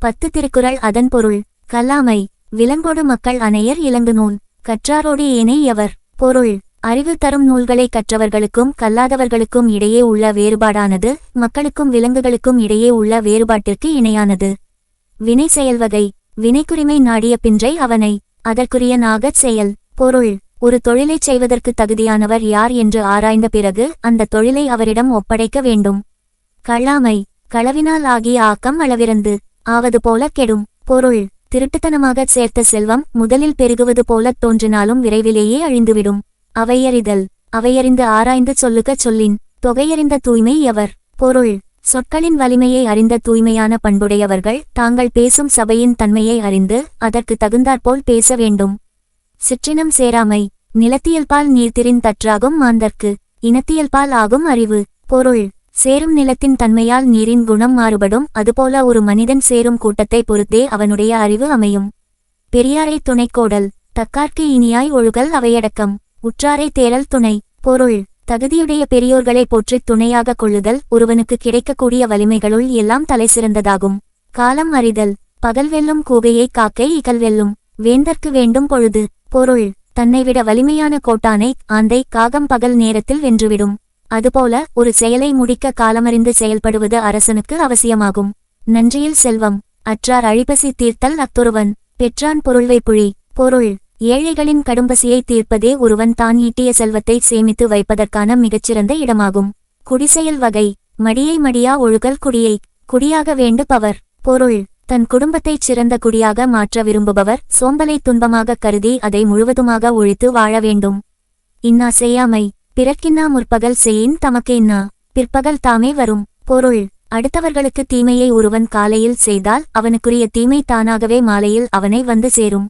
10 திருக்குறள் அதன் பொருள். கல்லாமை. விலங்கோடு மக்கள் அனையர் இலங்கு நூல். கற்றாரோடு ஏனை எவர். பொருள். அறிவு தரும் நூல்களை கற்றவர்களுக்கும் கல்லாதவர்களுக்கும் இடையே உள்ள வேறுபாடானது மக்களுக்கும் விலங்குகளுக்கும் இடையே உள்ள வேறுபாட்டிற்கு இணையானது. வினை செயல்வகை. வினைக்குரிமை நாடிய பின்றை அவனை. அதற்குரிய நாகச் செயல். பொருள். ஒரு தொழிலைச் செய்வதற்கு தகுதியானவர் யார் என்று ஆராய்ந்த பிறகு அந்த தொழிலை அவரிடம் ஒப்படைக்க வேண்டும். கள்ளாமை. களவினால் ஆகிய ஆக்கம் அளவிறந்து ஆவது போல கெடும். பொருள். திருட்டுத்தனமாகச் சேர்த்த செல்வம் முதலில் பெருகுவது போலத் தோன்றினாலும் விரைவிலேயே அழிந்துவிடும். அவையறிதல். அவையறிந்து ஆராய்ந்து சொல்லுகச் சொல்லின் தொகையறிந்த தூய்மை எவர். பொருள். சொற்களின் வலிமையை அறிந்த தூய்மையான பண்புடையவர்கள் தாங்கள் பேசும் சபையின் தன்மையை அறிந்து அதற்கு தகுந்தாற்போல் பேச வேண்டும். சிற்றினம் சேராமை. நிலத்தியல்பால் நீர்த்திரின் தற்றாகும் மாந்தர்க்கு இனத்தியல்பால் ஆகும் அறிவு. பொருள். சேரும் நிலத்தின் தன்மையால் நீரின் குணம் மாறுபடும் அதுபோல ஒரு மனிதன் சேரும் கூட்டத்தை பொறுத்தே அவனுடைய அறிவு அமையும். பெரியாரை துணைக்கோடல். தக்கார்க்கு இனியாய் ஒழுகல் அவையடக்கம். உற்றாரை தேரல் துணை. பொருள். தகுதியுடைய பெரியோர்களை போற்றித் துணையாக கொள்ளுதல் ஒருவனுக்கு கிடைக்கக்கூடிய வலிமைகளுள் எல்லாம் தலைசிறந்ததாகும். காலம் அறிதல். பகல் வெல்லும் கூகையை காக்கை இகல் வெல்லும். வேந்தற்கு வேண்டும் பொழுது. பொருள். தன்னைவிட வலிமையான கோட்டானை ஆந்தை காகம் பகல் நேரத்தில் வென்றுவிடும். அதுபோல ஒரு செயலை முடிக்க காலமறிந்து செயல்படுவது அரசனுக்கு அவசியமாகும். நன்றியில் செல்வம். அற்றார் அழிபசி தீர்த்தல் அத்தொருவன். பெற்றான் பொருள்வைப்புழி. பொருள். ஏழைகளின் கடும்பசியை தீர்ப்பதே ஒருவன் தான் ஈட்டிய செல்வத்தை சேமித்து வைப்பதற்கான மிகச்சிறந்த இடமாகும். குடிசெயல் வகை. மடியை மடியா ஒழுகல் குடியை. குடியாக வேண்டுபவர். பொருள். தன் குடும்பத்தைச் சிறந்த குடியாக மாற்ற விரும்புபவர் சோம்பலை துன்பமாக கருதி அதை முழுவதுமாக ஒழித்து வாழ வேண்டும். இன்னா செய்யாமை. பிறர்க்கின்னா முற்பகல் செய்யின் தமக்கு இன்னா பிற்பகல் தாமே வரும். பொருள். அடுத்தவர்களுக்கு தீமையை ஒருவன் காலையில் செய்தால் அவனுக்குரிய தீமை தானாகவே மாலையில் அவனை வந்து சேரும்.